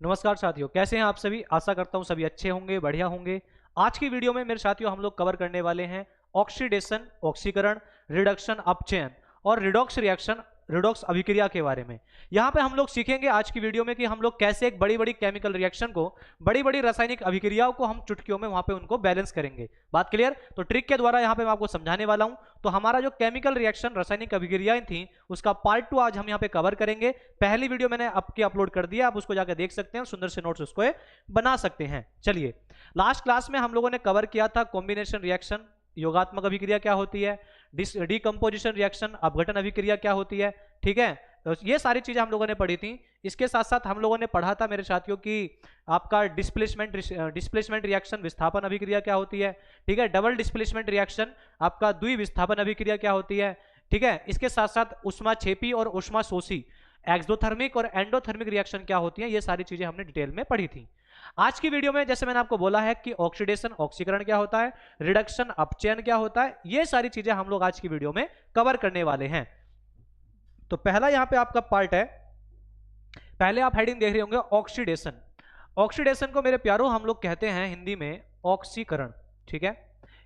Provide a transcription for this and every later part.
नमस्कार साथियों, कैसे हैं आप सभी। आशा करता हूं सभी अच्छे होंगे, बढ़िया होंगे। आज की वीडियो में मेरे साथियों हम लोग कवर करने वाले हैं ऑक्सीडेशन, ऑक्सीकरण, रिडक्शन, अपचयन और रिडॉक्स रिएक्शन, रिडॉक्स अभिक्रिया के बारे में। यहाँ पे हम लोग सीखेंगे आज की वीडियो में कि हम लोग कैसे एक बड़ी बड़ी केमिकल रिएक्शन को, बड़ी बड़ी रासायनिक अभिक्रियाओं को हम चुटकियों में वहां पे उनको बैलेंस करेंगे। बात क्लियर? तो ट्रिक के द्वारा यहाँ पे मैं आपको समझाने वाला हूँ। तो हमारा जो केमिकल रिएक्शन, रासायनिक अभिक्रियाएं थी, उसका पार्ट 2 आज हम यहाँ पे कवर करेंगे। पहली वीडियो मैंने आपकी अपलोड कर दिया, आप उसको जाकर देख सकते हैं, सुंदर से नोट्स उसको बना सकते हैं। चलिए, लास्ट क्लास में हम लोगों ने कवर किया था कॉम्बिनेशन रिएक्शन, योगात्मक अभिक्रिया क्या होती है, डिकम्पोजिशन रिएक्शन, अपघटन अभिक्रिया क्या होती है। ठीक है, तो ये सारी चीजें हम लोगों ने पढ़ी थी। इसके साथ साथ हम लोगों ने पढ़ा था मेरे साथियों की आपका डिस्प्लेसमेंट रिएक्शन, विस्थापन अभिक्रिया क्या होती है। ठीक है, डबल डिस्प्लेसमेंट रिएक्शन, आपका द्विविस्थापन अभिक्रिया क्या होती है। ठीक है, इसके साथ साथ ऊष्माक्षेपी और ऊष्माशोषी, एक्सोथर्मिक और एंडोथर्मिक रिएक्शन क्या होती है, ये सारी चीजें हमने डिटेल में पढ़ी थी। आज की वीडियो में जैसे मैंने आपको बोला है कि ऑक्सीडेशन, ऑक्सीकरण क्या होता है, रिडक्शन, अपचयन क्या होता है, ये सारी चीजें हम लोग आज की वीडियो में कवर करने वाले हैं। तो पहला यहां पे आपका पार्ट है, पहले आप हेडिंग देख रहे होंगे ऑक्सीडेशन। ऑक्सीडेशन को मेरे प्यारों हम लोग कहते हैं हिंदी में ऑक्सीकरण। ठीक है,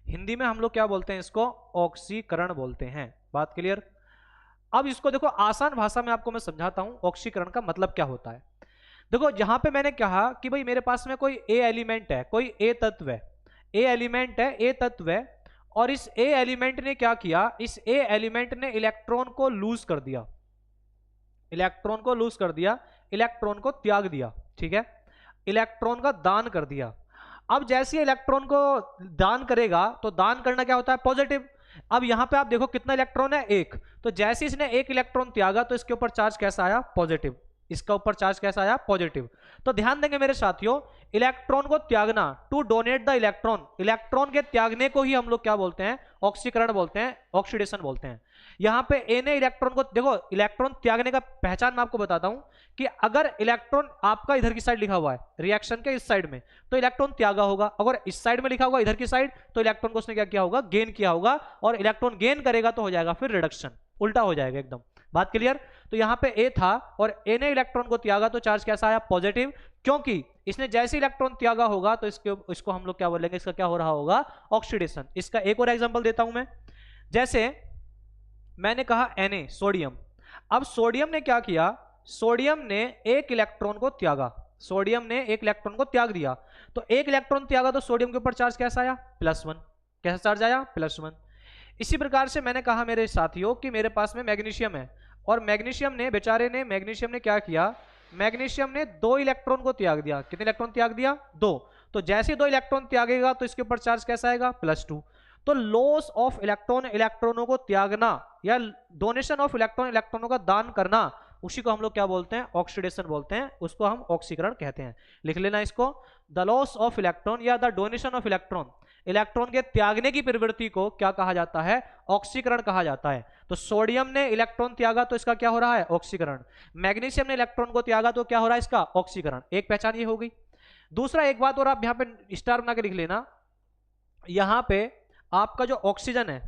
हिंदी में हम लोग क्या बोलते हैं, इसको ऑक्सीकरण बोलते हैं। बात क्लियर? अब इसको देखो, आसान भाषा में आपको मैं समझाता हूं ऑक्सीकरण का मतलब क्या होता है। देखो, जहां पे मैंने कहा कि भाई मेरे पास में कोई ए एलिमेंट है, कोई ए तत्व है, ए एलिमेंट है, ए तत्व है, और इस ए एलिमेंट ने क्या किया, इस ए एलिमेंट ने इलेक्ट्रॉन को लूज कर दिया, इलेक्ट्रॉन को लूज कर दिया, इलेक्ट्रॉन को त्याग दिया। ठीक है, इलेक्ट्रॉन का दान कर दिया। अब जैसे इलेक्ट्रॉन को दान करेगा तो दान करना क्या होता है, पॉजिटिव। अब यहां पे आप देखो कितना इलेक्ट्रॉन है, एक। तो जैसे इसने एक इलेक्ट्रॉन त्यागा तो इसके ऊपर चार्ज कैसा आया, पॉजिटिव। इसका ऊपर चार्ज कैसा आया, पॉजिटिव। तो ध्यान देंगे मेरे साथियों, इलेक्ट्रॉन को त्यागना, to donate the electron, electron के त्यागने को ही हम लोग क्या बोलते हैं, ऑक्सीकरण बोलते हैं, ऑक्सीडेशन बोलते हैं। यहां पे ए ने इलेक्ट्रॉन को, देखो इलेक्ट्रॉन त्यागने का पहचान मैं आपको बताता हूं कि अगर इलेक्ट्रॉन आपका इधर की साइड लिखा हुआ है रिएक्शन के इस साइड में, तो इलेक्ट्रॉन त्यागा होगा। अगर इस साइड में लिखा होगा इधर की साइड, तो इलेक्ट्रॉन को उसने क्या किया होगा, गेन किया होगा। और इलेक्ट्रॉन गेन करेगा तो हो जाएगा फिर रिडक्शन, उल्टा हो जाएगा एकदम। बात क्लियर? तो यहां पे ए था और ए ने इलेक्ट्रॉन को त्यागा तो चार्ज कैसा आया, पॉजिटिव। क्योंकि इसने जैसे इलेक्ट्रॉन त्यागा होगा तो इसको हम लोग क्या बोलेंगे, इसका क्या हो रहा होगा, ऑक्सीडेशन। इसका एक और एग्जांपल देता हूं मैं। जैसे मैंने कहा Na, सोडियम। अब सोडियम ने क्या किया, सोडियम ने एक इलेक्ट्रॉन को त्यागा, सोडियम ने एक इलेक्ट्रॉन को त्याग दिया। तो एक इलेक्ट्रॉन त्यागा तो सोडियम के ऊपर चार्ज कैसा आया, +1। कैसा चार्ज आया, +1। इसी प्रकार से मैंने कहा मेरे साथियों कि मेरे पास में मैग्नीशियम है, और मैग्नीशियम ने, बेचारे ने, मैग्नीशियम ने क्या किया, मैग्नीशियम ने 2 इलेक्ट्रॉन को त्याग दिया। कितने इलेक्ट्रॉन त्याग दिया, 2। तो जैसे 2 इलेक्ट्रॉन त्यागेगा तो इसके ऊपर चार्ज कैसा आएगा, +2। तो लॉस ऑफ इलेक्ट्रॉन, इलेक्ट्रॉनों को त्यागना, या डोनेशन ऑफ इलेक्ट्रॉन, इलेक्ट्रॉनों का दान करना, उसी को हम लोग क्या बोलते हैं, ऑक्सीडेशन बोलते हैं। उसको हम ऑक्सीकरण कहते हैं। लिख लेना इसको, द लॉस ऑफ इलेक्ट्रॉन या the donation of electron, electron के त्यागने की प्रवृत्ति को क्या कहा जाता है, ऑक्सीकरण कहा जाता है। तो सोडियम ने इलेक्ट्रॉन त्यागा तो इसका क्या हो रहा है, ऑक्सीकरण। मैग्नीशियम ने इलेक्ट्रॉन को त्यागा तो क्या हो रहा है, इसका ऑक्सीकरण। एक पहचान ये हो गई। दूसरा एक बात और आप यहां पे स्टार बना के लिख लेना, यहां पे आपका जो ऑक्सीजन है,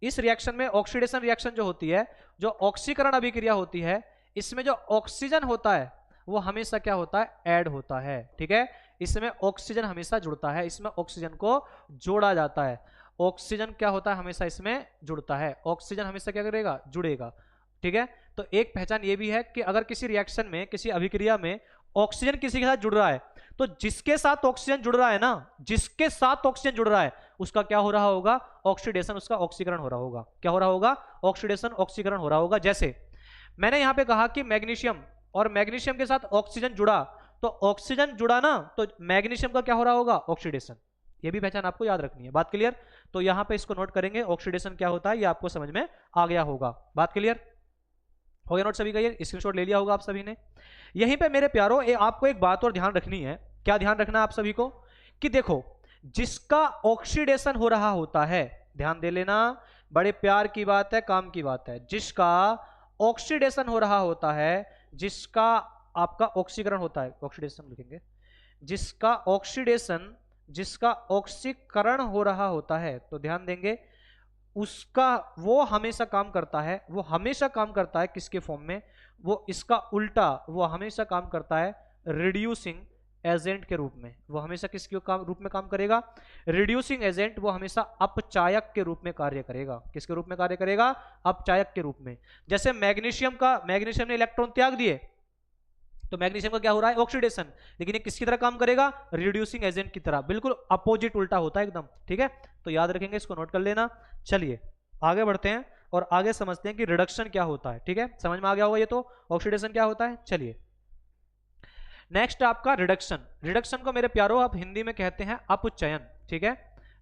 इस रिएक्शन में ऑक्सीडेशन रिएक्शन जो होती है, जो ऑक्सीकरण अभिक्रिया होती है, इसमें जो ऑक्सीजन होता है वो हमेशा क्या होता है, ऐड होता है। ठीक है, इसमें ऑक्सीजन हमेशा जुड़ता है, इसमें ऑक्सीजन को जोड़ा जाता है। ऑक्सीजन क्या होता है, हमेशा इसमें जुड़ता है, ऑक्सीजन हमेशा क्या करेगा, जुड़ेगा। ठीक है, तो एक पहचान ये भी है कि अगर किसी रिएक्शन में, किसी अभिक्रिया में ऑक्सीजन किसी के साथ जुड़ रहा है, तो जिसके साथ ऑक्सीजन जुड़ रहा है ना, जिसके साथ ऑक्सीजन जुड़ रहा है, उसका क्या हो रहा होगा, ऑक्सीडेशन, उसका ऑक्सीकरण हो रहा होगा। क्या हो रहा होगा, ऑक्सीडेशन, ऑक्सीकरण हो रहा होगा। जैसे मैंने यहां पे कहा कि मैग्नीशियम, और मैग्नीशियम के साथ ऑक्सीजन जुड़ा, तो ऑक्सीजन जुड़ा ना, तो मैग्नीशियम का क्या हो रहा होगा, ऑक्सीडेशन। ये भी पहचान आपको याद रखनी है। बात क्लियर? तो यहां पे इसको नोट करेंगे, ऑक्सीडेशन क्या होता है ये आपको समझ में आ गया होगा। बात क्लियर हो गया? नोट सभी का, ये स्क्रीनशॉट ले लिया होगा आप सभी ने। यहीं पे मेरे प्यारो आपको एक बात और ध्यान रखनी है। क्या ध्यान रखना है आप सभी को, कि देखो जिसका ऑक्सीडेशन हो रहा होता है, ध्यान दे लेना, बड़े प्यार की बात है, काम की बात है, जिसका ऑक्सीडेशन हो रहा होता है, जिसका आपका ऑक्सीकरण होता है, ऑक्सीडेशन लिखेंगे, जिसका ऑक्सीडेशन, जिसका ऑक्सीकरण हो रहा होता है, तो ध्यान देंगे उसका, वो हमेशा काम करता है, वो हमेशा काम करता है किसके फॉर्म में, वो इसका उल्टा, वो हमेशा काम करता है रिड्यूसिंग एजेंट के रूप में। वो हमेशा किसके रूप में काम करेगा? Reducing agent. वो हमेशा अपचायक के रूप में कार्य करेगा। किसके रूप में कार्य करेगा? अपचायक के रूप में। जैसे मैग्नीशियम ने इलेक्ट्रॉन त्याग दिए तो मैग्नीशियम का क्या हो रहा है? ऑक्सीडेशन। लेकिन ये किसकी तरह काम करेगा? रिड्यूसिंग एजेंट की तरह। बिल्कुल अपोजिट, उल्टा होता है एकदम। ठीक है, तो याद रखेंगे, इसको नोट कर लेना। चलिए आगे बढ़ते हैं और आगे समझते हैं कि रिडक्शन क्या होता है। ठीक है, समझ में आ गया होगा ये तो, ऑक्सीडेशन क्या होता है। चलिए नेक्स्ट आपका रिडक्शन। रिडक्शन को मेरे प्यारो आप हिंदी में कहते हैं अपचयन। ठीक है,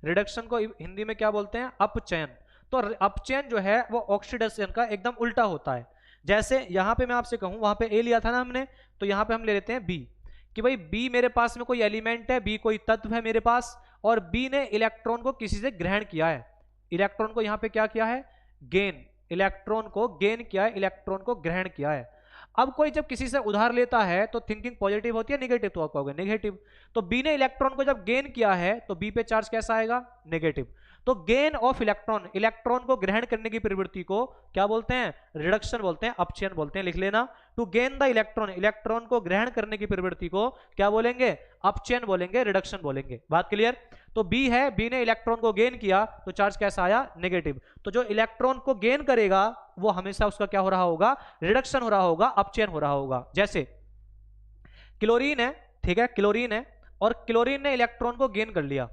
रिडक्शन को हिंदी में क्या बोलते हैं? अपचयन। तो अपचयन जो है वो ऑक्सीडेशन का एकदम उल्टा होता है। जैसे यहां पे मैं आपसे कहूं, वहां पे ए लिया था ना हमने, तो यहां पे हम ले लेते हैं बी, कि भाई बी मेरे पास में कोई एलिमेंट है, बी कोई तत्व है मेरे पास, और बी ने इलेक्ट्रॉन को किसी से ग्रहण किया है। इलेक्ट्रॉन को यहां पे क्या किया है? गेन। इलेक्ट्रॉन को गेन किया है, इलेक्ट्रॉन को ग्रहण किया है। अब कोई जब किसी से उधार लेता है तो थिंकिंग पॉजिटिव होती है नेगेटिव? तो आप कहोगे नेगेटिव। तो बी ने इलेक्ट्रॉन को जब गेन किया है तो बी पे चार्ज कैसा आएगा? नेगेटिव। तो गेन ऑफ इलेक्ट्रॉन, इलेक्ट्रॉन को ग्रहण करने की प्रवृत्ति को क्या बोलते हैं? रिडक्शन बोलते हैं, अपचयन बोलते हैं। लिख लेना, टू गेन द इलेक्ट्रॉन, इलेक्ट्रॉन को ग्रहण करने की प्रवृत्ति को क्या बोलेंगे? अपचयन बोलेंगे, रिडक्शन बोलेंगे। बात क्लियर? तो बी है, बी ने इलेक्ट्रॉन को गेन किया तो चार्ज कैसा आया? नेगेटिव। तो जो इलेक्ट्रॉन को गेन करेगा वो हमेशा उसका क्या हो रहा होगा? रिडक्शन हो रहा होगा, अपचयन हो रहा होगा। जैसे क्लोरीन है, ठीक है, क्लोरीन है, और क्लोरीन ने इलेक्ट्रॉन को गेन कर लिया।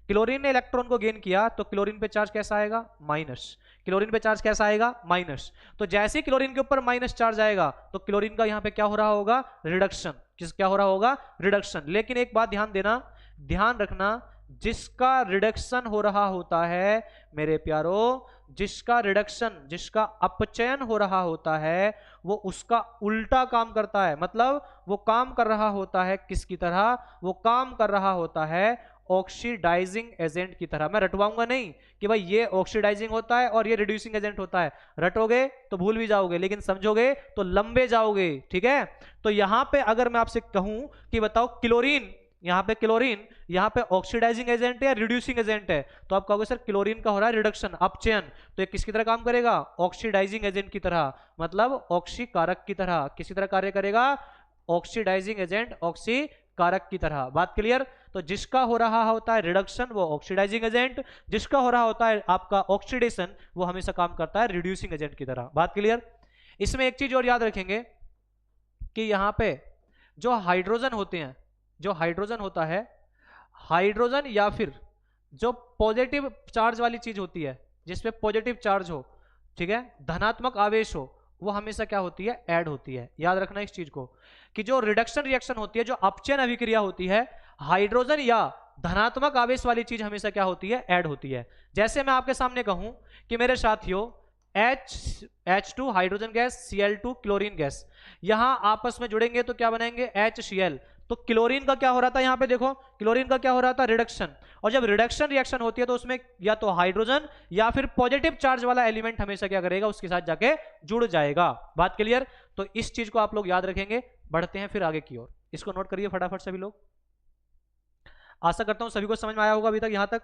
क्लोरीन ने इलेक्ट्रॉन को गेन किया तो क्लोरीन पे चार्ज कैसा आएगा? माइनस। क्लोरीन पे चार्ज कैसा आएगा? माइनस। तो जैसे ही क्लोरीन के ऊपर माइनस चार्ज आएगा तो क्लोरीन का यहां पे क्या हो रहा होगा? रिडक्शन। किस क्या हो रहा होगा? रिडक्शन। लेकिन एक बात ध्यान देना, ध्यान रखना, जिसका रिडक्शन हो रहा होता है मेरे प्यारो, जिसका रिडक्शन, जिसका अपचयन हो रहा होता है, वो उसका उल्टा काम करता है। मतलब वो काम कर रहा होता है किसकी तरह? वो काम कर रहा होता है ऑक्सीडाइजिंग एजेंट की तरह। मैं रटवाऊंगा नहीं कि भाई ये ऑक्सीडाइजिंग होता है और ये रिड्यूसिंग एजेंट होता है। रटोगे तो भूल भी जाओगे, लेकिन समझोगे तो लंबे जाओगे। ठीक है, तो यहां पे अगर मैं आपसे कहूं कि बताओ क्लोरीन, यहां पे क्लोरीन, यहां पे ऑक्सीडाइजिंग एजेंट है या रिड्यूसिंग एजेंट है? तो आप कहोगे सर क्लोरीन का हो रहा है रिडक्शन, अपचयन, तो ये किसकी तरह काम करेगा? ऑक्सीडाइजिंग एजेंट की तरह, मतलब ऑक्सीकारक की तरह। किसी तरह कार्य करेगा? ऑक्सीडाइजिंग एजेंट, ऑक्सीकारक की तरह। बात क्लियर? तो जिसका हो रहा होता है रिडक्शन वो ऑक्सीडाइजिंग एजेंट, जिसका हो रहा होता है आपका ऑक्सीडेशन वो हमेशा काम करता है रिड्यूसिंग एजेंट की तरह। बात क्लियर? इसमें एक चीज और याद रखेंगे कि यहां पे जो हाइड्रोजन होते हैं, जो हाइड्रोजन होता है, हाइड्रोजन या फिर जो पॉजिटिव चार्ज वाली चीज होती है, जिसपे पॉजिटिव चार्ज हो, ठीक है, धनात्मक आवेश हो, वो हमेशा क्या होती है? ऐड होती है। याद रखना इस चीज को कि जो रिडक्शन रिएक्शन होती है, जो अपचयन अभिक्रिया होती है, हाइड्रोजन या धनात्मक आवेश वाली चीज हमेशा क्या होती है? ऐड होती है। जैसे मैं आपके सामने कहूं कि मेरे साथियों H2 hydrogen gas, Cl2 chlorine gas, यहां आपस में जुड़ेंगे तो क्या बनाएंगे? HCl। तो क्लोरीन का क्या हो रहा था? यहां पे देखो, क्लोरीन का क्या हो रहा था? रिडक्शन। और जब रिडक्शन रिएक्शन होती है तो उसमें या तो हाइड्रोजन या फिर पॉजिटिव चार्ज वाला एलिमेंट हमेशा क्या करेगा? उसके साथ जाके जुड़ जाएगा। बात क्लियर? तो इस चीज को आप लोग याद रखेंगे। बढ़ते हैं फिर आगे की ओर, इसको नोट करिए फटाफट सभी लोग। आशा करता हूं सभी को समझ में आया होगा अभी तक यहां तक।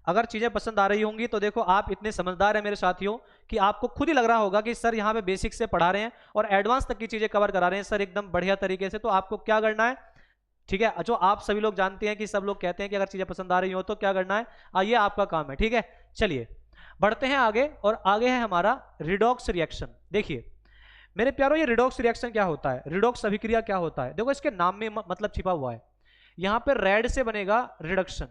अगर चीजें पसंद आ रही होंगी तो देखो, आप इतने समझदार हैं मेरे साथियों कि आपको खुद ही लग रहा होगा कि सर यहाँ पे बेसिक से पढ़ा रहे हैं और एडवांस तक की चीजें कवर करा रहे हैं सर एकदम बढ़िया तरीके से। तो आपको क्या करना है? ठीक है, जो आप सभी लोग जानते हैं कि सब लोग कहते हैं कि अगर चीजें पसंद आ रही हो तो क्या करना है, ये आपका काम है। ठीक है, चलिए बढ़ते हैं आगे, और आगे है हमारा रिडॉक्स रिएक्शन। देखिए मेरे प्यारो, ये रिडॉक्स रिएक्शन क्या होता है? रिडॉक्स अभिक्रिया क्या होता है? देखो इसके नाम में मतलब छिपा हुआ है। यहां पर रेड से बनेगा रिडक्शन,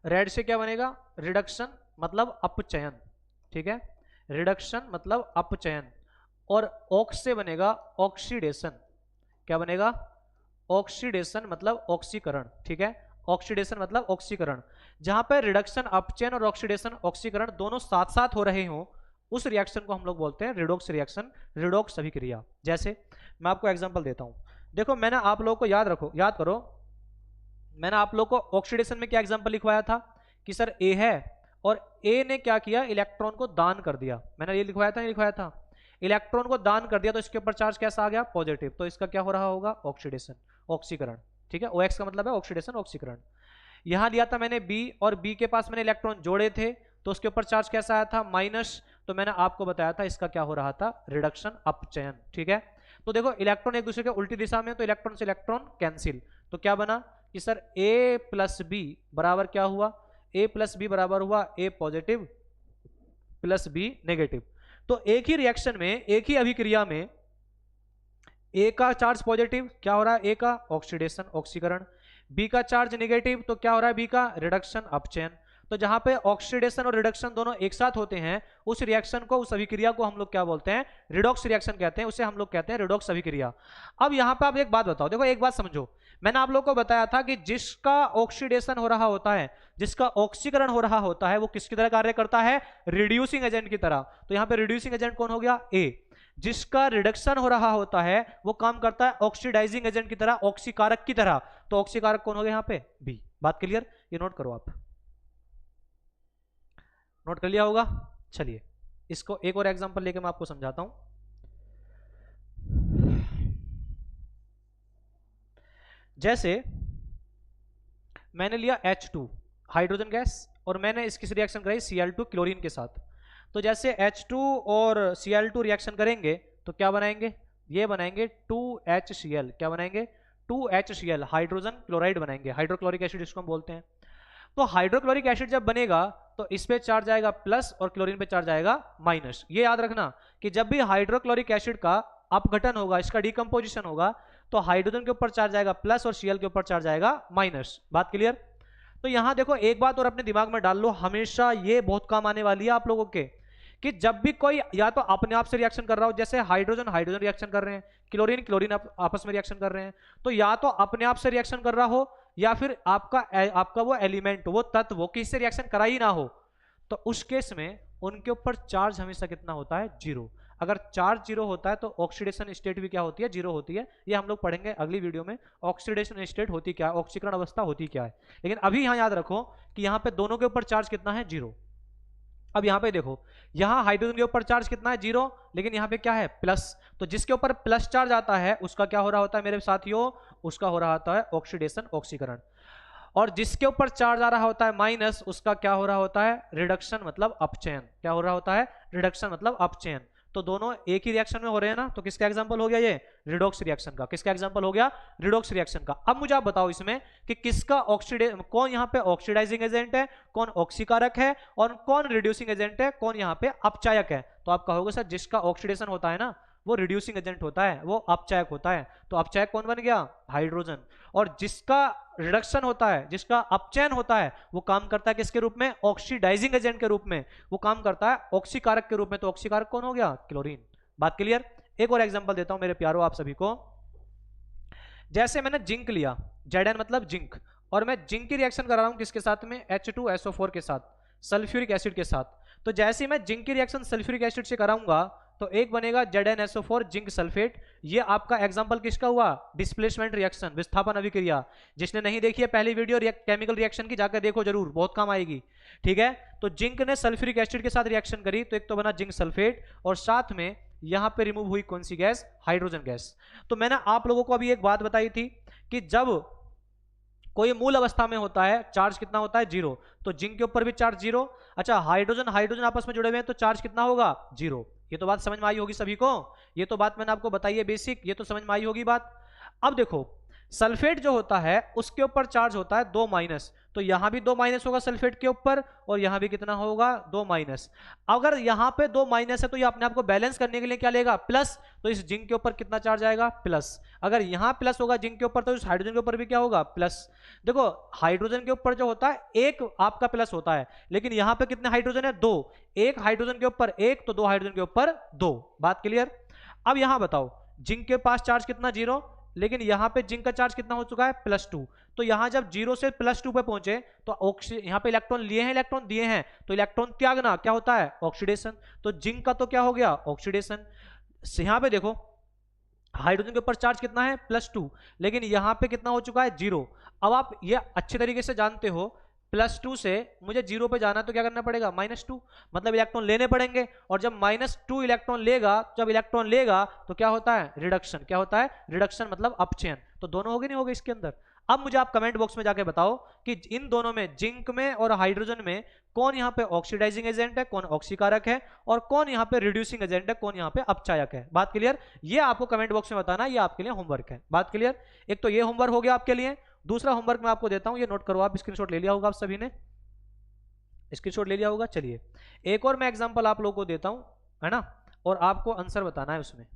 रेड से क्या बनेगा? रिडक्शन मतलब अपचयन। ठीक है, रिडक्शन मतलब अपचयन। और ऑक्स से बनेगा ऑक्सीडेशन। क्या बनेगा? ऑक्सीडेशन मतलब ऑक्सीकरण। ठीक है, ऑक्सीडेशन मतलब ऑक्सीकरण। जहां पर रिडक्शन, अपचयन और ऑक्सीडेशन, ऑक्सीकरण दोनों साथ साथ हो रहे हो, उस रिएक्शन को हम लोग बोलते हैं रिडॉक्स रिएक्शन, रिडॉक्स अभिक्रिया। जैसे मैं आपको एग्जांपल देता हूं। देखो मैंने आप लोगों को याद करो, मैंने आप लोगों को ऑक्सीडेशन में क्या एग्जांपल लिखवाया था कि सर ए है और ए ने क्या किया? इलेक्ट्रॉन को दान कर दिया। मैंने ये लिखवाया था, नहीं लिखवाया था? इलेक्ट्रॉन को दान कर दिया तो इसके ऊपर चार्ज कैसा आ गया? पॉजिटिव। तो इसका क्या हो रहा होगा? ऑक्सीडेशन, ऑक्सीकरण। ठीक है, OX का मतलब है ऑक्सीडेशन, ऑक्सीकरण। यहां लिया था मैंने बी, और बी के पास मैंने इलेक्ट्रॉन जोड़े थे तो उसके ऊपर चार्ज कैसा आया था? माइनस। तो मैंने आपको बताया था इसका क्या हो रहा था? रिडक्शन, अपचयन। ठीक है, तो देखो इलेक्ट्रॉन एक दूसरे के उल्टी दिशा में, तो इलेक्ट्रॉन से इलेक्ट्रॉन कैंसिल, तो क्या बना कि सर A प्लस बी बराबर क्या हुआ, A प्लस बी बराबर हुआ A positive plus B negative. तो एक ही रिएक्शन में, एक ही अभिक्रिया में A का चार्ज पॉजिटिव, क्या हो रहा है A का ऑक्सीडेशन ऑक्सीकरण, B का चार्ज नेगेटिव, तो क्या हो रहा है B का रिडक्शन अपचयन। तो जहां पे ऑक्सीडेशन और रिडक्शन दोनों एक साथ होते हैं, उस रिएक्शन को, उस अभिक्रिया को हम लोग क्या बोलते हैं, रिडॉक्स रिएक्शन कहते हैं, उसे हम लोग कहते हैं रिडॉक्स अभिक्रिया। अब यहां पे आप एक बात बताओ, देखो एक बात समझो, मैंने आप लोग को बताया था कि जिसका ऑक्सीडेशन हो रहा होता है, जिसका ऑक्सीकरण हो रहा होता है, वो किसकी तरह कार्य करता है, रिड्यूसिंग एजेंट की तरह। तो यहां पे रिड्यूसिंग एजेंट कौन हो गया A। जिसका रिडक्शन हो रहा होता है वो काम करता है ऑक्सीडाइजिंग एजेंट की तरह, ऑक्सीकारक की तरह। तो ऑक्सीकारक कौन हो गया यहां पे B। बात क्लियर, ये नोट करो, आप नोट कर लिया होगा। चलिए इसको एक और एग्जांपल लेके मैं आपको समझाता हूं। जैसे मैंने लिया H2 हाइड्रोजन गैस और मैंने इसकी रिएक्शन कराई Cl2 क्लोरीन के साथ। तो जैसे H2 और Cl2 रिएक्शन करेंगे तो क्या बनाएंगे, ये बनाएंगे 2HCl, क्या बनाएंगे 2HCl, हाइड्रोजन क्लोराइड बनाएंगे, हाइड्रोक्लोरिक एसिड जिसको हम बोलते हैं। तो हाइड्रोक्लोरिक एसिड जब बनेगा तो इस पे चार्ज आएगा प्लस और क्लोरीन पे चार्ज आएगा माइनस। ये याद रखना कि जब भी हाइड्रोक्लोरिक एसिड का अपघटन होगा, इसका डिकम्पोजिशन होगा, तो हाइड्रोजन के ऊपर चार्ज आएगा प्लस और Cl के ऊपर चार्ज आएगा माइनस। बात क्लियर। तो यहां देखो एक बात और अपने दिमाग में डाल लो, हमेशा ये बहुत काम आने वाली है आप लोगों के, कि जब भी कोई या तो अपने आप से रिएक्शन कर रहा हो, जैसे हाइड्रोजन हाइड्रोजन रिएक्शन कर रहे हैं, क्लोरीन क्लोरीन आपस में रिएक्शन कर रहे हैं, तो या तो अपने आप से रिएक्शन कर रहा हो या फिर आपका वो एलिमेंट, वो तत्व, वो किससे रिएक्शन करा ही ना हो, तो उस केस में उनके ऊपर चार्ज हमेशा कितना होता है, जीरो। अगर चार्ज जीरो होता है तो ऑक्सीडेशन स्टेट भी क्या होती है, जीरो होती है। ये हम लोग पढ़ेंगे अगली वीडियो में, ऑक्सीडेशन स्टेट होती क्या है, ऑक्सीकरण अवस्था होती क्या है। लेकिन अभी यहां याद रखो कि यहां पे दोनों के ऊपर चार्ज कितना है, जीरो। अब यहां पे देखो, यहां हाइड्रोजन के ऊपर चार्ज कितना है, जीरो, लेकिन यहां पे क्या है, प्लस। तो जिसके ऊपर प्लस चार्ज आता है उसका क्या हो रहा होता है मेरे साथियों, उसका हो रहा होता है ऑक्सीडेशन ऑक्सीकरण। और जिसके ऊपर चार्ज आ रहा होता है माइनस, उसका क्या हो रहा होता है, रिडक्शन मतलब अपचयन। क्या हो रहा होता है, रिडक्शन मतलब अपचयन। तो दोनों एक ही रिएक्शन में हो रहे हैं ना, तो किसका एग्जांपल हो गया ये, रिडॉक्स रिएक्शन का। किसका एग्जांपल हो गया, रिडॉक्स रिएक्शन का। अब मुझे आप बताओ इसमें कि किसका कौन यहाँ पे ऑक्सीडाइजिंग एजेंट है, कौन ऑक्सीकारक है, और कौन रिड्यूसिंग एजेंट है, कौन यहाँ पे अपचायक है। तो आप कहोगे सर जिसका ऑक्सीडेशन होता है ना वो रिड्यूसिंग एजेंट होता है, वो अपचायक होता है। तो अपचायक कौन बन गया, हाइड्रोजन। और जिसका रिडक्शन होता है, जिसका अपचयन होता है, वो काम करता है किसके रूप में, ऑक्सीडाइजिंग एजेंट के रूप में, वो काम करता है ऑक्सीकारक के रूप में। तो ऑक्सीकारक कौन हो गया, क्लोरीन। बात क्लियर। एक और एग्जांपल देता हूं मेरे प्यारो आप सभी को। जैसे मैंने जिंक लिया, Zn मतलब जिंक, और मैं जिंक की रिएक्शन कर रहा हूं किसके साथ में, H2SO4 के साथ, सल्फ्यूरिक एसिड के साथ। तो जैसे मैं जिंक की रिएक्शन सल्फ्यूरिक एसिड से कराऊंगा तो एक बनेगा ZnSO4 जिंक सल्फेट। ये आपका एग्जांपल किसका हुआ, डिस्प्लेसमेंट रिएक्शन, विस्थापन अभिक्रिया। जिसने नहीं देखी है पहली वीडियो केमिकल रिएक्शन की, जाकर देखो जरूर, बहुत काम आएगी। ठीक है, तो जिंक ने सल्फ्यूरिक एसिड के साथ रिएक्शन करी तो एक तो बना जिंक सल्फेट, और साथ में यहां पे रिमूव हुई कौन सी गैस, हाइड्रोजन गैस। तो मैंने आप लोगों को अभी एक बात बताई थी कि जब कोई मूल अवस्था में होता है चार्ज कितना होता है, जीरो। तो जिंक के ऊपर भी चार्ज जीरो। अच्छा, हाइड्रोजन हाइड्रोजन आपस में जुड़े हुए हैं तो चार्ज कितना होगा, जीरो। ये तो बात समझ में आई होगी सभी को, ये तो बात मैंने आपको बताई है बेसिक, ये तो समझ में आई होगी बात। अब देखो सल्फेट जो होता है उसके ऊपर चार्ज होता है 2 माइनस, तो यहां भी 2 माइनस होगा सल्फेट के ऊपर, और यहां भी कितना होगा, 2 माइनस। अगर यहां पे 2 माइनस है तो ये अपने आप को बैलेंस करने के लिए क्या लेगा, प्लस। तो इस जिंक के ऊपर कितना चार्ज आएगा, प्लस। अगर यहां प्लस होगा जिंक के ऊपर तो इस हाइड्रोजन के ऊपर भी क्या होगा, प्लस। देखो हाइड्रोजन के ऊपर जो होता है एक आपका प्लस होता है, लेकिन यहां पे कितने हाइड्रोजन है, 2। एक हाइड्रोजन के ऊपर एक, तो 2 हाइड्रोजन के ऊपर 2। बात क्लियर। अब यहां बताओ, जिंक के पास चार्ज कितना, 0, लेकिन यहां पे जिंक का चार्ज कितना हो चुका है, +2। तो यहां जब 0 से +2 पे पहुंचे तो यहां पे इलेक्ट्रॉन लिए हैं, इलेक्ट्रॉन दिए हैं, तो इलेक्ट्रॉन त्यागना क्या होता है, ऑक्सीडेशन। तो जिंक का तो क्या हो गया, ऑक्सीडेशन। यहां पे देखो हाइड्रोजन के ऊपर चार्ज कितना है, +2, लेकिन यहां पे कितना हो चुका है, 0। अब आप ये अच्छे तरीके से जानते हो, +2 से मुझे 0 पे जाना तो क्या करना पड़ेगा, -2, मतलब इलेक्ट्रॉन लेने पड़ेंगे। और जब -2 इलेक्ट्रॉन लेगा, जब इलेक्ट्रॉन लेगा तो क्या होता है, रिडक्शन। क्या होता है, रिडक्शन मतलब अपचयन। तो दोनों हो गए नहीं हो गए इसके अंदर। अब मुझे आप कमेंट बॉक्स में जाके बताओ कि इन दोनों में, जिंक में और हाइड्रोजन में, कौन यहाँ पे ऑक्सीडाइजिंग एजेंट है, कौन ऑक्सीकारक है, और कौन यहाँ पे रिड्यूसिंग एजेंट है, कौन यहाँ पे अपचायक है। बात क्लियर? ये आपको कमेंट बॉक्स में बताना, ये आपके लिए होमवर्क है। बात क्लियर? एक तो ये होमवर्क हो गया आपके लिए। दूसरा होमवर्क मैं आपको देता हूं, ये नोट करो आप, स्क्रीनशॉट ले लिया होगा आप सभी ने, स्क्रीनशॉट ले लिया होगा। चलिए एक और मैं एग्जांपल आप लोगों को देता हूं, है ना, और आपको आंसर बताना है उसमें।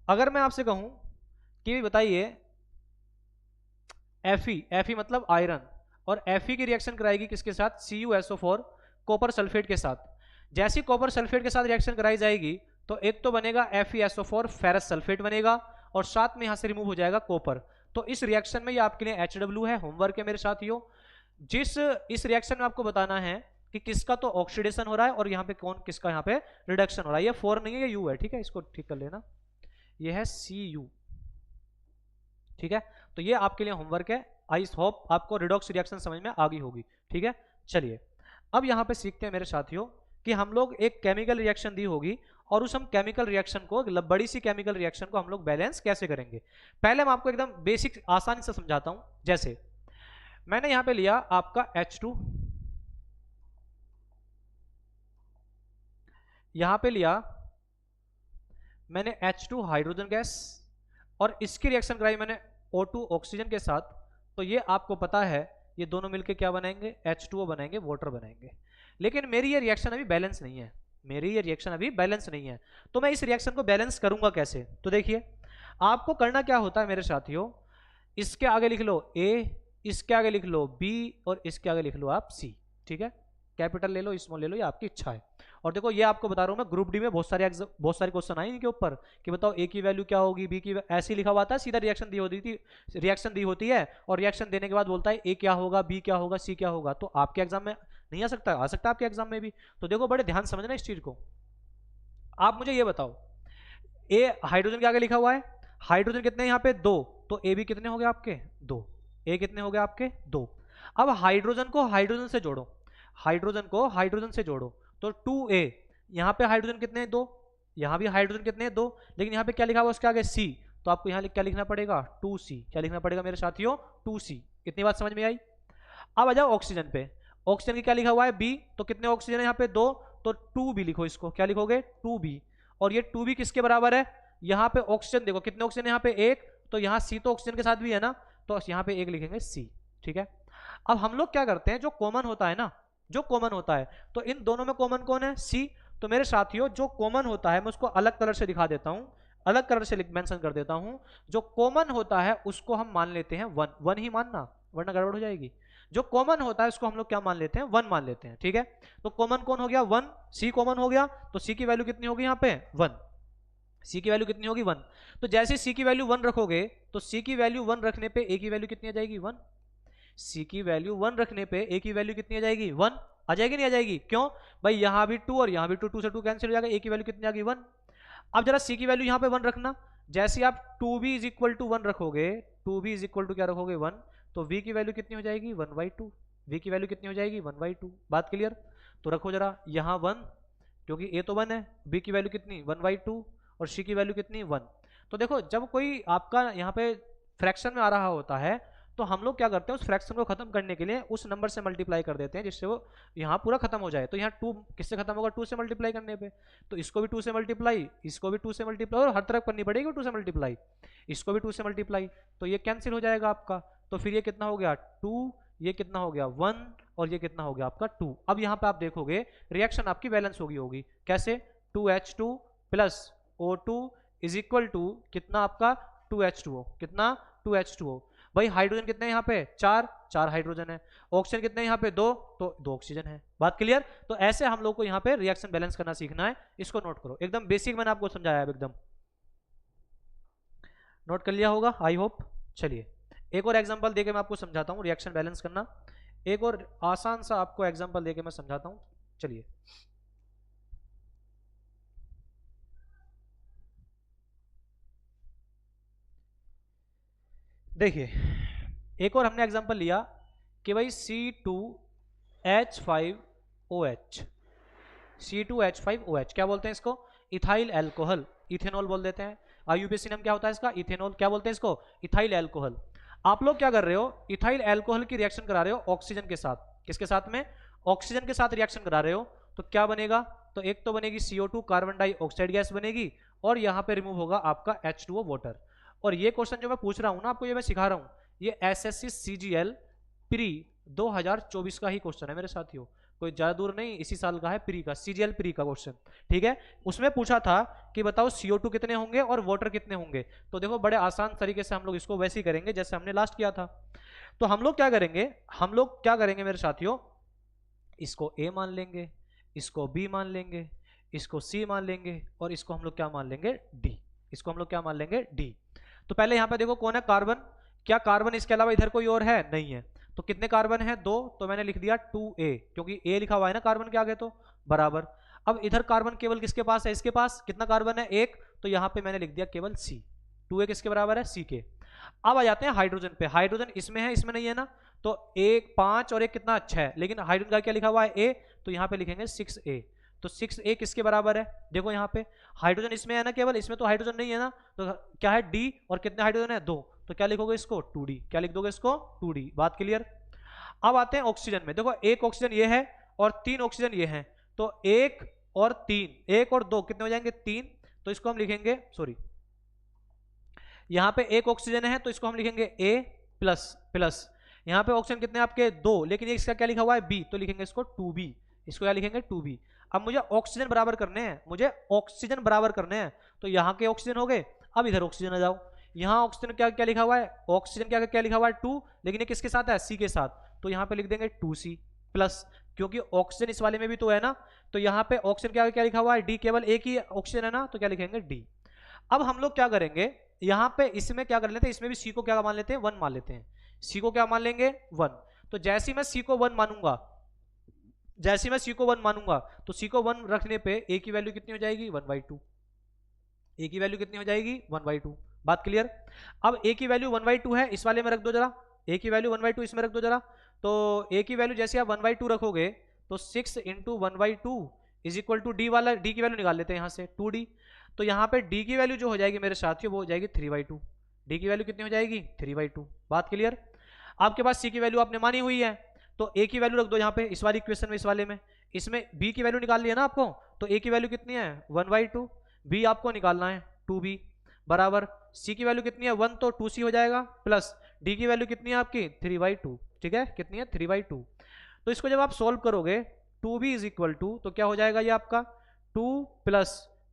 अगर मैं आपसे कहूं कि बताइए Fe मतलब आयरन, और Fe की रिएक्शन कराएगी किसके साथ? CuSO4 कॉपर सल्फेट के साथ। जैसी कॉपर सल्फेट के साथ रिएक्शन कराई जाएगी तो एक तो बनेगा FeSO4 फेरस सल्फेट बनेगा, और साथ में यहां से रिमूव हो जाएगा कॉपर। तो इस रिएक्शन में ये आपके लिए HW है, होमवर्क है मेरे साथियों। इस रिएक्शन में आपको बताना है कि किसका तो ऑक्सीडेशन हो रहा है और यहाँ पे कौन, किसका यहाँ पे रिडक्शन हो रहा है। ये 4 नहीं है, ये U है, ठीक है, इसको ठीक कर लेना, ये है Cu, ठीक है। तो ये आपके लिए होमवर्क है। आई होप आपको रिडॉक्स रिएक्शन समझ में आ गई होगी, ठीक है। चलिए अब यहाँ पे सीखते हैं मेरे साथियों कि हम लोग एक केमिकल रिएक्शन दी होगी और उस हम केमिकल रिएक्शन को, बड़ी सी केमिकल रिएक्शन को हम लोग बैलेंस कैसे करेंगे। पहले मैं आपको एकदम बेसिक आसानी से समझाता हूं। जैसे मैंने यहां पे लिया आपका H2, यहां पे लिया मैंने H2 हाइड्रोजन गैस, और इसकी रिएक्शन कराई मैंने O2 ऑक्सीजन के साथ। तो ये आपको पता है ये दोनों मिलके क्या बनाएंगे? H2O बनाएंगे, वाटर बनाएंगे। लेकिन मेरी ये रिएक्शन अभी बैलेंस नहीं है, मेरी ये रिएक्शन अभी बैलेंस नहीं है। तो मैं इस रिएक्शन को बैलेंस करूंगा कैसे? तो देखिए आपको करना क्या होता है मेरे साथियों, इसके आगे लिख लो A, इसके आगे लिख लो B, और इसके आगे लिख लो आप C, ठीक है। कैपिटल ले लो, स्मॉल ले लो, ये आपकी इच्छा है। और देखो ये आपको बता रहा हूं मैं, ग्रुप डी में बहुत सारे क्वेश्चन आए इनके ऊपर कि बताओ ए की वैल्यू क्या होगी, बी की ऐसे ही लिखा हुआ था, सीधा रिएक्शन दी होती थी, रिएक्शन दी होती है और रिएक्शन देने के बाद बोलता है ए क्या होगा, बी क्या होगा, सी क्या होगा। तो आपके एग्जाम में नहीं आ सकता, आ सकता आपके एग्जाम में भी। तो देखो बड़े ध्यान समझना इस चीज को। आप मुझे ये बताओ, ए हाइड्रोजन के आगे लिखा हुआ है, हाइड्रोजन कितने यहाँ पे? 2। तो ए भी कितने हो गए आपके? 2। ए कितने हो गए आपके? 2। अब हाइड्रोजन को हाइड्रोजन से जोड़ो, हाइड्रोजन को हाइड्रोजन से जोड़ो, तो 2A। यहाँ पे हाइड्रोजन कितने हैं? 2। यहाँ भी हाइड्रोजन कितने हैं? 2। लेकिन यहाँ पे क्या लिखा हुआ उसके आगे? C। तो आपको यहाँ क्या लिखना पड़ेगा? 2C। क्या लिखना पड़ेगा मेरे साथियों? 2C। इतनी बात समझ में आई? अब आ जाओ ऑक्सीजन पे। ऑक्सीजन की क्या लिखा हुआ है? B। तो कितने ऑक्सीजन है यहाँ पे? 2। तो 2B लिखो इसको, क्या लिखोगे? 2B। और ये 2B किसके बराबर है? यहाँ पे ऑक्सीजन देखो कितने ऑक्सीजन है यहाँ पे? 1। तो यहाँ C तो ऑक्सीजन के साथ भी है ना, तो यहाँ पे 1 लिखेंगे C, ठीक है। अब हम लोग क्या करते हैं, जो कॉमन होता है ना, जो कॉमन होता है, तो इन दोनों में कॉमन कौन है? C। तो मेरे साथियों जो कॉमन होता है मैं उसको अलग कलर से दिखा देता हूं, अलग कलर से मेंशन कर देता हूं। जो कॉमन होता है उसको हम मान लेते हैं 1, 1 ही मानना वरना गड़बड़ हो जाएगी। जो कॉमन होता है उसको हम लोग क्या मान लेते हैं? 1 मान लेते हैं, ठीक है। तो कॉमन कौन हो गया? 1। C कॉमन हो गया, तो C की वैल्यू कितनी होगी यहाँ पे? 1। C की वैल्यू कितनी होगी? 1। तो जैसे C की वैल्यू 1 रखोगे तो C की वैल्यू 1 रखने पे A की वैल्यू कितनी आ जाएगी? 1। C की वैल्यू 1 रखने पे A की वैल्यू कितनी आ जाएगी? 1 आ जाएगी, नहीं आ जाएगी? क्यों भाई? यहां भी 2 और यहां भी 2, 2 से 2 कैंसिल हो जाएगा, A की वैल्यू कितनी आ गई? 1। अब जरा C की वैल्यू यहां पे 1 रखना, जैसे आप 2B इज इक्वल टू 1 रखोगे, 2B इज इक्वल टू क्या रखोगे? 1। तो V की वैल्यू कितनी हो जाएगी? 1/2। V की वैल्यू कितनी हो जाएगी? 1/2। बात क्लियर? तो रखो जरा यहां 1, क्योंकि A तो 1 है, B की वैल्यू कितनी? 1/2, और C की वैल्यू कितनी? 1। तो देखो जब कोई आपका यहाँ पे फ्रैक्शन में आ रहा होता है तो हम लोग क्या करते हैं, उस फ्रैक्शन को खत्म करने के लिए उस नंबर से मल्टीप्लाई कर देते हैं जिससे वो यहाँ पूरा खत्म हो जाए। तो यहाँ 2 किससे खत्म होगा? 2 से मल्टीप्लाई करने पे। तो इसको भी 2 से मल्टीप्लाई, इसको भी 2 से मल्टीप्लाई, और हर तरफ करनी पड़ेगी 2 से मल्टीप्लाई, इसको भी 2 से मल्टीप्लाई। तो ये कैंसिल हो जाएगा आपका। तो फिर ये कितना हो गया? 2। ये कितना हो गया? 1। और ये कितना हो गया आपका? 2। अब यहाँ पे आप देखोगे रिएक्शन आपकी बैलेंस होगी। कैसे? 2H2 plus O2 is equal to कितना आपका? 2H2O। कितना? 2H2O। भाई हाइड्रोजन कितने हैं यहाँ पे? 4 हाइड्रोजन है। ऑक्सीजन कितने हैं यहाँ पे? 2, तो 2 ऑक्सीजन है। बात क्लियर? तो ऐसे हम लोग को यहाँ पे रिएक्शन बैलेंस करना सीखना है। इसको नोट करो, एकदम बेसिक मैंने आपको समझाया है, एकदम नोट कर लिया होगा आई होप। चलिए एक और एग्जांपल देके मैं आपको समझाता हूँ रिएक्शन बैलेंस करना। एक और आसान सा आपको एग्जांपल देके मैं समझाता हूँ। चलिए देखिए एक और हमने एग्जांपल लिया कि भाई C2H5OH, C2H5OH, क्या बोलते हैं इसको? इथाइल एल्कोहल, इथेनॉल बोल देते हैं। IUPAC नाम क्या होता है इसका? इथेनॉल। क्या बोलते हैं इसको? Ethyl alcohol. आप लोग क्या कर रहे हो? इथाइल एल्कोहल की रिएक्शन करा रहे हो ऑक्सीजन के साथ। किसके साथ में? ऑक्सीजन के साथ रिएक्शन करा रहे हो, तो क्या बनेगा? तो एक तो बनेगी CO2 कार्बन डाइऑक्साइड गैस बनेगी, और यहाँ पे रिमूव होगा आपका H2O वाटर। और ये क्वेश्चन जो मैं पूछ रहा हूँ ना आपको, ये मैं सिखा रहा हूँ, ये SSC CGL प्री 2024 का ही क्वेश्चन है मेरे साथियों, कोई ज्यादा दूर नहीं, इसी साल का है, प्री का, CGL प्री का क्वेश्चन, ठीक है। उसमें पूछा था कि बताओ CO2 कितने होंगे और वाटर कितने होंगे। तो देखो बड़े आसान तरीके से हम लोग इसको वैसे ही करेंगे जैसे हमने लास्ट किया था। तो हम लोग क्या करेंगे, हम लोग क्या करेंगे मेरे साथियों, इसको A मान लेंगे, इसको B मान लेंगे, इसको C मान लेंगे, और इसको हम लोग क्या मान लेंगे? D। इसको हम लोग क्या मान लेंगे? D। तो पहले यहाँ पे देखो कौन है? कार्बन। क्या कार्बन इसके अलावा इधर कोई और है? नहीं है। तो कितने कार्बन है? 2। तो मैंने लिख दिया 2A, क्योंकि A लिखा हुआ है ना कार्बन के आगे, तो बराबर। अब इधर कार्बन केवल किसके पास है? इसके पास। कितना कार्बन है? 1। तो यहाँ पे मैंने लिख दिया केवल C। 2A किसके बराबर है? C के। अब आ जाते हैं हाइड्रोजन पे। हाइड्रोजन इसमें है, इसमें नहीं है ना, तो 1 5 और 1 कितना? 6 है, लेकिन हाइड्रोजन का क्या लिखा हुआ है? A। तो यहाँ पे लिखेंगे 6A। तो 6A किसके बराबर है? देखो यहाँ पे हाइड्रोजन इसमें है ना केवल, इसमें तो हाइड्रोजन नहीं है ना, तो क्या है? D। और कितने हाइड्रोजन है? 2। तो क्या लिखोगे इसको? 2D। क्या लिख दोगे इसको? 2D। बात क्लियर। अब आते हैं ऑक्सीजन में। देखो एक ऑक्सीजन ये है और 3 ऑक्सीजन ये है, तो 1 और 3, 1 और 2 कितने हो जाएंगे? 3। तो इसको हम लिखेंगे, सॉरी, यहाँ पे एक ऑक्सीजन है तो इसको हम लिखेंगे A प्लस प्लस। यहाँ पे ऑक्सीजन कितने आपके? 2, लेकिन इसका क्या लिखा हुआ है? B, तो लिखेंगे इसको 2B। इसको क्या लिखेंगे? 2B। अब मुझे ऑक्सीजन बराबर करने हैं, मुझे ऑक्सीजन बराबर करने हैं, तो यहाँ के ऑक्सीजन हो गए। अब इधर ऑक्सीजन आ जाओ, यहाँ ऑक्सीजन क्या क्या लिखा हुआ है? ऑक्सीजन क्या क्या लिखा हुआ है? 2, लेकिन ये किसके साथ है? C के साथ, तो यहाँ पे लिख देंगे 2C प्लस, क्योंकि ऑक्सीजन इस वाले में भी तो है ना, तो यहाँ पे ऑक्सीजन क्या क्या लिखा हुआ है? D, केवल एक ही ऑक्सीजन है ना, तो क्या लिखेंगे? D। अब हम लोग क्या करेंगे, यहाँ पे इसमें क्या कर लेते हैं, इसमें भी C को क्या मान लेते हैं? 1 मान लेते हैं। C को क्या मान लेंगे? 1। तो जैसे ही मैं C को 1 मानूंगा, जैसे मैं C को 1 मानूंगा, तो C को 1 रखने पे A की वैल्यू कितनी हो जाएगी? 1/2। A की वैल्यू कितनी हो जाएगी? 1/2। बात क्लियर। अब A की वैल्यू 1/2 है, इस वाले में रख दो जरा, A की वैल्यू 1/2 इसमें रख दो जरा। तो A की वैल्यू जैसे आप 1/2 रखोगे, तो 6 × 1/2 इज इक्वल टू D वाला, D की वैल्यू निकाल लेते हैं यहाँ से, 2D। तो यहाँ पे D की वैल्यू जो हो जाएगी मेरे साथियों, वो हो जाएगी 3/2। D की वैल्यू कितनी हो जाएगी? 3/2। बात क्लियर। आपके पास C की वैल्यू आपने मानी हुई है, तो A की वैल्यू रख दो यहाँ पे, इस वाली इक्वेशन में, इस वाले में। इसमें B की वैल्यू निकाल लिया ना आपको, तो A की वैल्यू कितनी है? 1/2। B आपको निकालना है 2B बराबर। C की वैल्यू कितनी है? 1, तो 2C हो जाएगा, प्लस D की वैल्यू कितनी है आपकी? 3/2। ठीक है, कितनी है? 3/2। तो इसको जब आप सोल्व करोगे, 2B इज इक्वल टू, तो क्या हो जाएगा ये आपका? 2 प्लस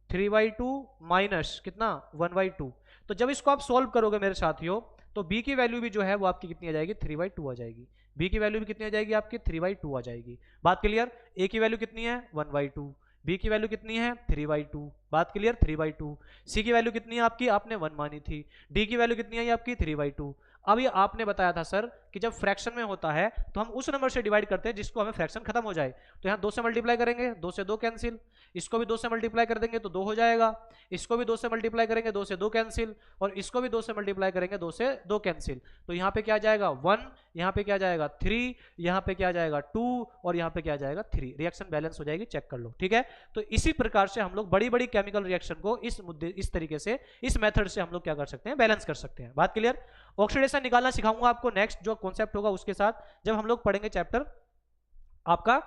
3/2 माइनस कितना? 1/2। तो जब इसको आप सोल्व करोगे मेरे साथियों, तो B की वैल्यू भी जो है वो आपकी कितनी आ जाएगी? 3/2 आ जाएगी। B की वैल्यू भी कितनी आ जाएगी आपकी? 3/2 आ जाएगी। बात क्लियर। A की वैल्यू कितनी है? 1/2। B की वैल्यू कितनी है? 3/2। बात क्लियर, 3/2। C की वैल्यू कितनी है आपकी? आपने 1 मानी थी। D की वैल्यू कितनी है आपकी? 3/2। अब ये आपने बताया था सर कि जब फ्रैक्शन में होता है तो हम उस नंबर से डिवाइड करते हैं जिसको हमें फ्रैक्शन खत्म हो जाए। तो यहाँ 2 से मल्टीप्लाई करेंगे, 2 से 2 कैंसिल, इसको भी 2 से मल्टीप्लाई कर देंगे तो 2 हो जाएगा, इसको भी 2 से मल्टीप्लाई करेंगे, 2 से 2 कैंसिल, और इसको भी 2 से मल्टीप्लाई करेंगे, 2 से 2 कैंसिल। तो यहाँ पे क्या जाएगा? 1, यहाँ पे क्या जाएगा? 3, यहाँ पे क्या जाएगा? 2, और यहाँ पे क्या जाएगा? 3। रिएक्शन बैलेंस हो जाएगी, चेक कर लो। ठीक है, तो इसी प्रकार से हम लोग बड़ी बड़ी केमिकल रिएक्शन को इस मुद्दे, इस तरीके से, इस मेथड से हम लोग क्या कर सकते हैं? बैलेंस कर सकते हैं। बात क्लियर। ऑक्सीडेशन निकालना सिखाऊंगा आपको नेक्स्ट जो कॉन्सेप्ट होगा उसके साथ, जब हम लोग पढ़ेंगे चैप्टर आपका,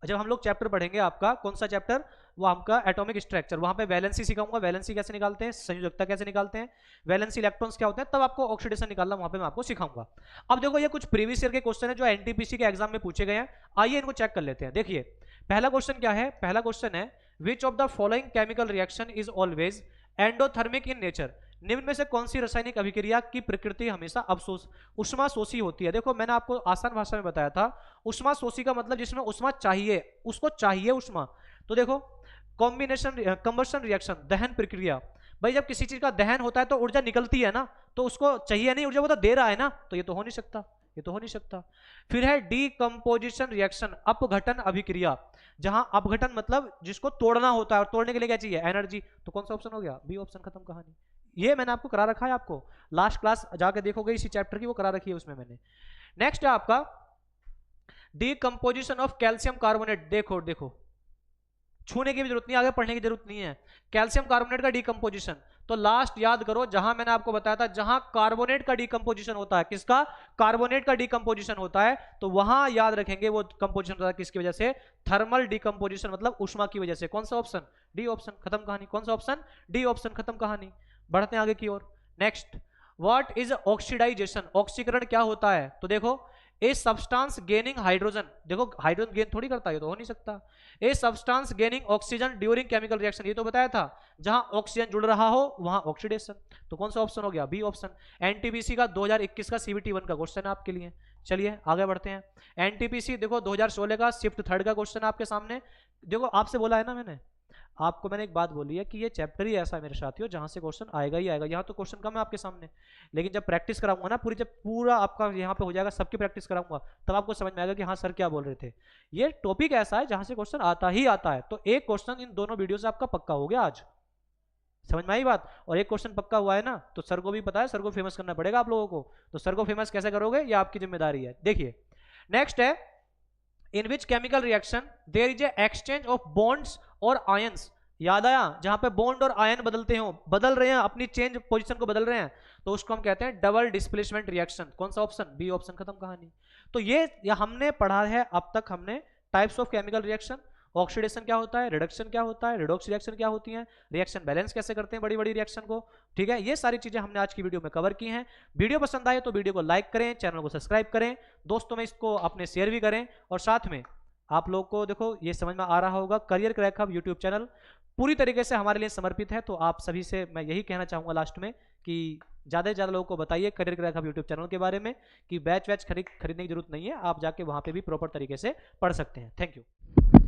जब हम लोग चैप्टर पढ़ेंगे आपका, कौन सा चैप्टर? वो आपका एटॉमिक स्ट्रक्चर। वहां पे वैलेंसी सिखाऊंगा, वैलेंसी कैसे निकालते हैं, संयोजकता कैसे निकालते हैं, वैलेंसी इलेक्ट्रॉन्स क्या होते हैं, तब आपको ऑक्सीडेशन निकालना वहां पे मैं आपको सिखाऊंगा। अब देखो ये कुछ प्रीवियस ईयर के क्वेश्चन है जो एनटीपीसी के एग्जाम में पूछे गए हैं, आइए इनको चेक कर लेते हैं। देखिए पहला क्वेश्चन क्या है? पहला क्वेश्चन है which of the following chemical reaction is always endothermic in nature. निम्न में से कौन सी रासायनिक अभिक्रिया की प्रकृति हमेशा उष्मा शोषी होती है? देखो मैंने आपको आसान भाषा में बताया था, उष्मा शोषी का मतलब जिसमें उष्मा चाहिए, उसको चाहिए उष्मा। तो देखो कॉम्बिनेशन कंबशन रिएक्शन, दहन प्रक्रिया, भाई जब किसी चीज का दहन होता है तो ऊर्जा निकलती है ना, तो उसको चाहिए नहीं ऊर्जा, वो तो दे रहा है ना, तो ये तो हो नहीं सकता, ये तो हो नहीं सकता। फिर है डीकंपोजिशन रिएक्शन, अपघटन अभिक्रिया, जहां अपघटन मतलब जिसको तोड़ना होता है, और तोड़ने के लिए क्या चाहिए? एनर्जी। तो कौन सा ऑप्शन हो गया? बी ऑप्शन, खत्म कहानी। ये मैंने आपको करा रखा है, आपको लास्ट क्लास जाके देखोगे इसी चैप्टर की, वो करा रखी है उसमें मैंने। नेक्स्ट है आपका डीकंपोजिशन ऑफ कैल्शियम कार्बोनेट। देखो देखो छूने की भी जरूरत नहीं, आगे पढ़ने की जरूरत नहीं है। कैल्शियम कार्बोनेट का डिकम्पोजिशन, तो लास्ट याद करो जहां मैंने आपको बताया था, जहां कार्बोनेट का डिकम्पोजिशन होता है, किसका, कार्बोनेट का डिकम्पोजिशन होता है, तो वहां याद रखेंगे वो कंपोजिशन होता है किसकी वजह से, थर्मल डिकम्पोजिशन, मतलब ऊष्मा की वजह से। कौन सा ऑप्शन, डी ऑप्शन, खत्म कहानी। कौन सा ऑप्शन, डी ऑप्शन, खत्म कहानी। बढ़ते हैं आगे की ओर। नेक्स्ट, व्हाट इज ऑक्सीडाइजेशन, ऑक्सीकरण क्या होता है, तो देखो, ए सब्सटेंस गेनिंग हाइड्रोजन, देखो हाइड्रोजन गेन थोड़ी करता है, ये तो हो नहीं सकता। A substance gaining oxygen during chemical reaction, ये तो बताया था, जहां ऑक्सीजन जुड़ रहा हो वहां ऑक्सीडेशन। तो कौन सा ऑप्शन हो गया, बी ऑप्शन। एनटीपीसी का 2021 का सीबीटी 1 का क्वेश्चन है आपके लिए। चलिए आगे बढ़ते हैं। एनटीपीसी देखो 2016 का शिफ्ट थर्ड का क्वेश्चन है आपके सामने। देखो आपसे बोला है ना मैंने, आपको मैंने एक बात बोली है कि ये चैप्टर ही ऐसा है मेरे साथियों जहां से क्वेश्चन आएगा ही आएगा। यहाँ तो क्वेश्चन कम है आपके सामने, लेकिन जब प्रैक्टिस कराऊंगा ना पूरी, जब पूरा आपका यहाँ पे हो जाएगा, सबकी प्रैक्टिस कराऊंगा, तब आपको समझ में आएगा कि हाँ सर क्या बोल रहे थे। ये टॉपिक ऐसा है जहां से क्वेश्चन आता ही आता है। तो एक क्वेश्चन इन दोनों वीडियो से आपका पक्का हो गया आज, समझ में आई बात। और एक क्वेश्चन पक्का हुआ है ना, तो सर को भी पता है, सर को फेमस करना पड़ेगा आप लोगों को। तो सर को फेमस कैसे करोगे, ये आपकी जिम्मेदारी है। देखिए नेक्स्ट है, in which chemical reaction there is a exchange of bonds और आयंस। याद आया, जहां पे बॉन्ड और आयन बदलते हो, बदल रहे हैं, अपनी चेंज पोजीशन को बदल रहे हैं, तो उसको हम कहते हैं डबल डिस्प्लेसमेंट रिएक्शन। कौन सा ऑप्शन, बी ऑप्शन, खत्म कहानी। तो ये हमने पढ़ा है अब तक, हमने types of chemical reaction, oxidation क्या होता है, रिडक्शन क्या होता है, रिडॉक्स रिएक्शन क्या होती है, रिएक्शन बैलेंस कैसे करते हैं बड़ी बड़ी रिएक्शन को। ठीक है, ये सारी चीजें हमने आज की वीडियो में कवर की हैं। वीडियो पसंद आए तो वीडियो को लाइक करें, चैनल को सब्सक्राइब करें, दोस्तों में इसको अपने शेयर भी करें। और साथ में आप लोग को देखो ये समझ में आ रहा होगा, career crack hub YouTube channel पूरी तरीके से हमारे लिए समर्पित है। तो आप सभी से मैं यही कहना चाहूंगा लास्ट में कि ज़्यादा से ज़्यादा लोगों को बताइए career crack hub YouTube channel के बारे में, कि बैच वैच खरीदने की जरूरत नहीं है, आप जाके वहाँ पे भी प्रॉपर तरीके से पढ़ सकते हैं। Thank you.